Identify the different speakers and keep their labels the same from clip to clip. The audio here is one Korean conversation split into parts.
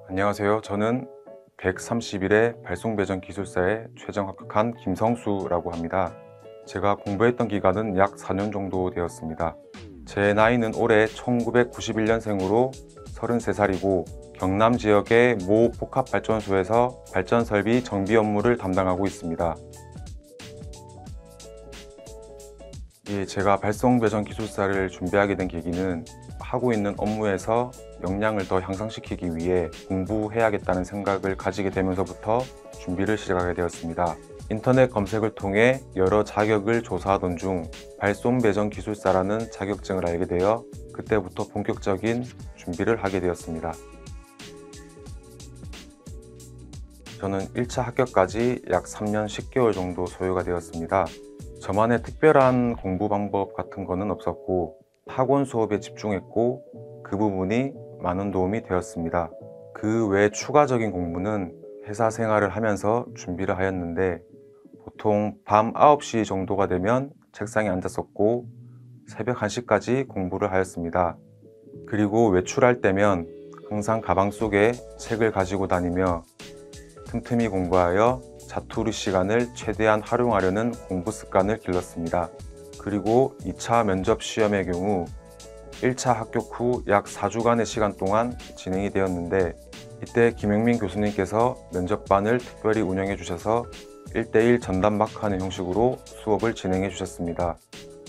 Speaker 1: 안녕하세요. 저는 131회 발송배전 기술사에 최종 합격한 김성수라고 합니다. 제가 공부했던 기간은 약 4년 정도 되었습니다. 제 나이는 올해 1991년생으로 33살이고 경남 지역의 모 복합발전소에서 발전설비 정비 업무를 담당하고 있습니다. 제가 발송배전 기술사를 준비하게 된 계기는 하고 있는 업무에서 역량을 더 향상시키기 위해 공부해야겠다는 생각을 가지게 되면서부터 준비를 시작하게 되었습니다. 인터넷 검색을 통해 여러 자격을 조사하던 중 발송배전 기술사라는 자격증을 알게 되어 그때부터 본격적인 준비를 하게 되었습니다. 저는 1차 합격까지 약 3년 10개월 정도 소요가 되었습니다. 저만의 특별한 공부 방법 같은 거는 없었고 학원 수업에 집중했고 그 부분이 많은 도움이 되었습니다. 그 외 추가적인 공부는 회사 생활을 하면서 준비를 하였는데 보통 밤 9시 정도가 되면 책상에 앉았었고 새벽 1시까지 공부를 하였습니다. 그리고 외출할 때면 항상 가방 속에 책을 가지고 다니며 틈틈이 공부하여 자투리 시간을 최대한 활용하려는 공부 습관을 길렀습니다. 그리고 2차 면접 시험의 경우 1차 합격 후 약 4주간의 시간 동안 진행이 되었는데 이때 김영민 교수님께서 면접반을 특별히 운영해 주셔서 1대1 전담 마크하는 형식으로 수업을 진행해 주셨습니다.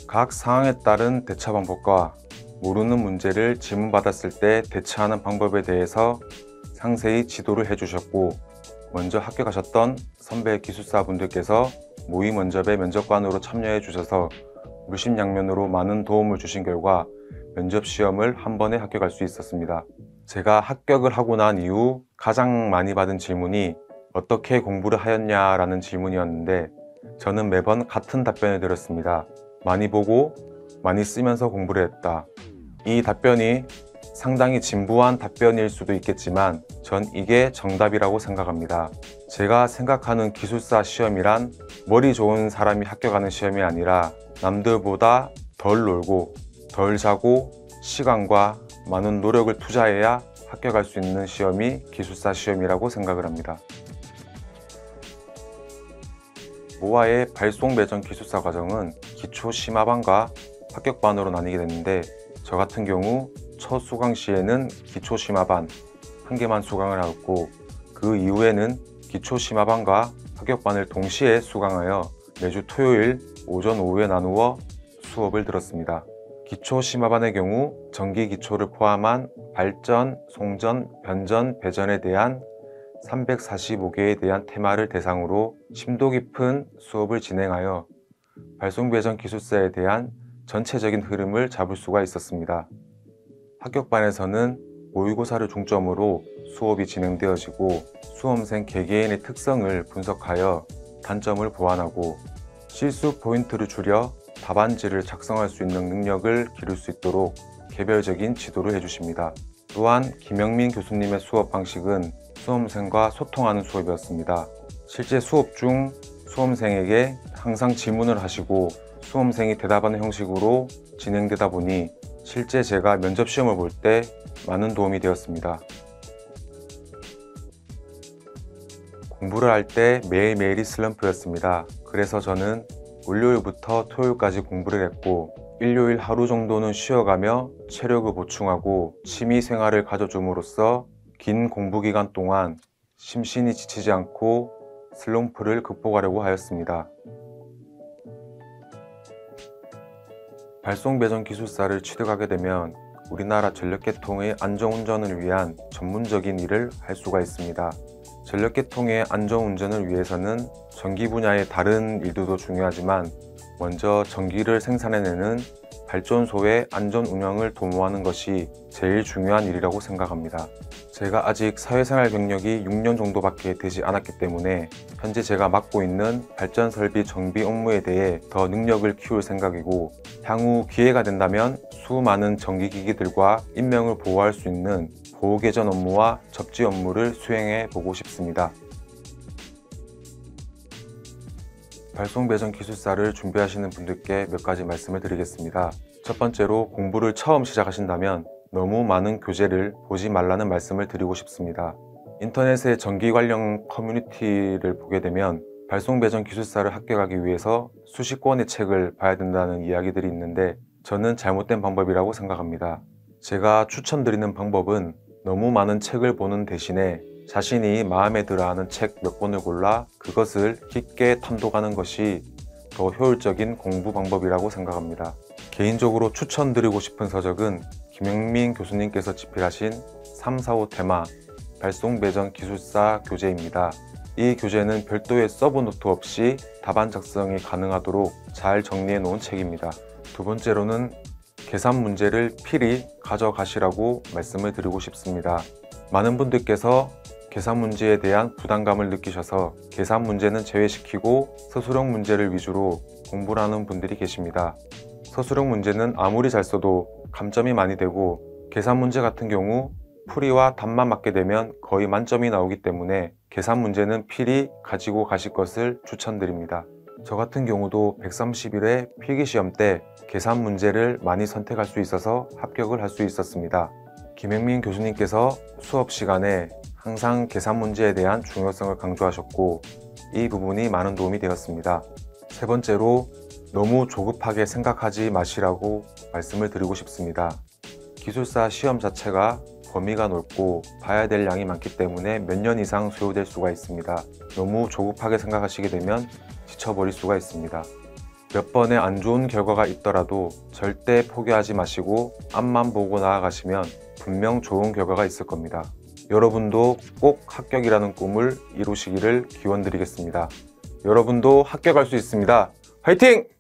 Speaker 1: 각 상황에 따른 대처 방법과 모르는 문제를 질문받았을 때 대처하는 방법에 대해서 상세히 지도를 해주셨고 먼저 합격하셨던 선배 기술사분들께서 모의 면접에 면접관으로 참여해 주셔서 물심양면으로 많은 도움을 주신 결과 면접 시험을 한 번에 합격할 수 있었습니다. 제가 합격을 하고 난 이후 가장 많이 받은 질문이 어떻게 공부를 하였냐라는 질문이었는데 저는 매번 같은 답변을 드렸습니다. 많이 보고 많이 쓰면서 공부를 했다. 이 답변이 상당히 진부한 답변일 수도 있겠지만 전 이게 정답이라고 생각합니다. 제가 생각하는 기술사 시험이란 머리 좋은 사람이 합격하는 시험이 아니라 남들보다 덜 놀고 덜 자고 시간과 많은 노력을 투자해야 합격할 수 있는 시험이 기술사 시험이라고 생각을 합니다. 모아의 발송배전 기술사 과정은 기초 심화반과 합격반으로 나뉘게 됐는데 저 같은 경우 첫 수강 시에는 기초 심화반 한 개만 수강을 하였고 그 이후에는 기초 심화반과 합격반을 동시에 수강하여 매주 토요일 오전 오후에 나누어 수업을 들었습니다. 기초 심화반의 경우 전기 기초를 포함한 발전, 송전, 변전, 배전에 대한 345개에 대한 테마를 대상으로 심도 깊은 수업을 진행하여 발송배전 기술사에 대한 전체적인 흐름을 잡을 수가 있었습니다. 합격반에서는 모의고사를 중점으로 수업이 진행되어지고 수험생 개개인의 특성을 분석하여 단점을 보완하고 실수 포인트를 줄여 답안지를 작성할 수 있는 능력을 기를 수 있도록 개별적인 지도를 해주십니다. 또한 김영민 교수님의 수업 방식은 수험생과 소통하는 수업이었습니다. 실제 수업 중 수험생에게 항상 질문을 하시고 수험생이 대답하는 형식으로 진행되다 보니 실제 제가 면접 시험을 볼 때 많은 도움이 되었습니다. 공부를 할 때 매일매일이 슬럼프였습니다. 그래서 저는 월요일부터 토요일까지 공부를 했고 일요일 하루 정도는 쉬어가며 체력을 보충하고 취미 생활을 가져줌으로써 긴 공부 기간 동안 심신이 지치지 않고 슬럼프를 극복하려고 하였습니다. 발송배전 기술사를 취득하게 되면 우리나라 전력계통의 안전운전을 위한 전문적인 일을 할 수가 있습니다. 전력계통의 안전운전을 위해서는 전기 분야의 다른 일들도 중요하지만 먼저 전기를 생산해내는 발전소의 안전 운영을 도모하는 것이 제일 중요한 일이라고 생각합니다. 제가 아직 사회생활 경력이 6년 정도밖에 되지 않았기 때문에 현재 제가 맡고 있는 발전설비 정비 업무에 대해 더 능력을 키울 생각이고 향후 기회가 된다면 수많은 전기기기들과 인명을 보호할 수 있는 보호개전 업무와 접지 업무를 수행해 보고 싶습니다. 발송배전 기술사를 준비하시는 분들께 몇 가지 말씀을 드리겠습니다. 첫 번째로 공부를 처음 시작하신다면 너무 많은 교재를 보지 말라는 말씀을 드리고 싶습니다. 인터넷의 전기 관련 커뮤니티를 보게 되면 발송 배전 기술사를 합격하기 위해서 수십 권의 책을 봐야 된다는 이야기들이 있는데 저는 잘못된 방법이라고 생각합니다. 제가 추천드리는 방법은 너무 많은 책을 보는 대신에 자신이 마음에 들어하는 책 몇 권을 골라 그것을 깊게 탐독하는 것이 더 효율적인 공부 방법이라고 생각합니다. 개인적으로 추천드리고 싶은 서적은 김영민 교수님께서 집필하신 3, 4, 5 테마 발송 배전 기술사 교재입니다. 이 교재는 별도의 서브노트 없이 답안 작성이 가능하도록 잘 정리해 놓은 책입니다. 두 번째로는 계산 문제를 필히 가져가시라고 말씀을 드리고 싶습니다. 많은 분들께서 계산 문제에 대한 부담감을 느끼셔서 계산 문제는 제외시키고 서술형 문제를 위주로 공부를 하는 분들이 계십니다. 서술형 문제는 아무리 잘 써도 감점이 많이 되고 계산 문제 같은 경우 풀이와 답만 맞게 되면 거의 만점이 나오기 때문에 계산 문제는 필히 가지고 가실 것을 추천드립니다. 저 같은 경우도 130일의 필기시험 때 계산 문제를 많이 선택할 수 있어서 합격을 할 수 있었습니다. 김영민 교수님께서 수업 시간에 항상 계산 문제에 대한 중요성을 강조하셨고 이 부분이 많은 도움이 되었습니다. 세 번째로 너무 조급하게 생각하지 마시라고 말씀을 드리고 싶습니다. 기술사 시험 자체가 범위가 넓고 봐야 될 양이 많기 때문에 몇 년 이상 소요될 수가 있습니다. 너무 조급하게 생각하시게 되면 지쳐버릴 수가 있습니다. 몇 번의 안 좋은 결과가 있더라도 절대 포기하지 마시고 앞만 보고 나아가시면 분명 좋은 결과가 있을 겁니다. 여러분도 꼭 합격이라는 꿈을 이루시기를 기원드리겠습니다. 여러분도 합격할 수 있습니다. 화이팅!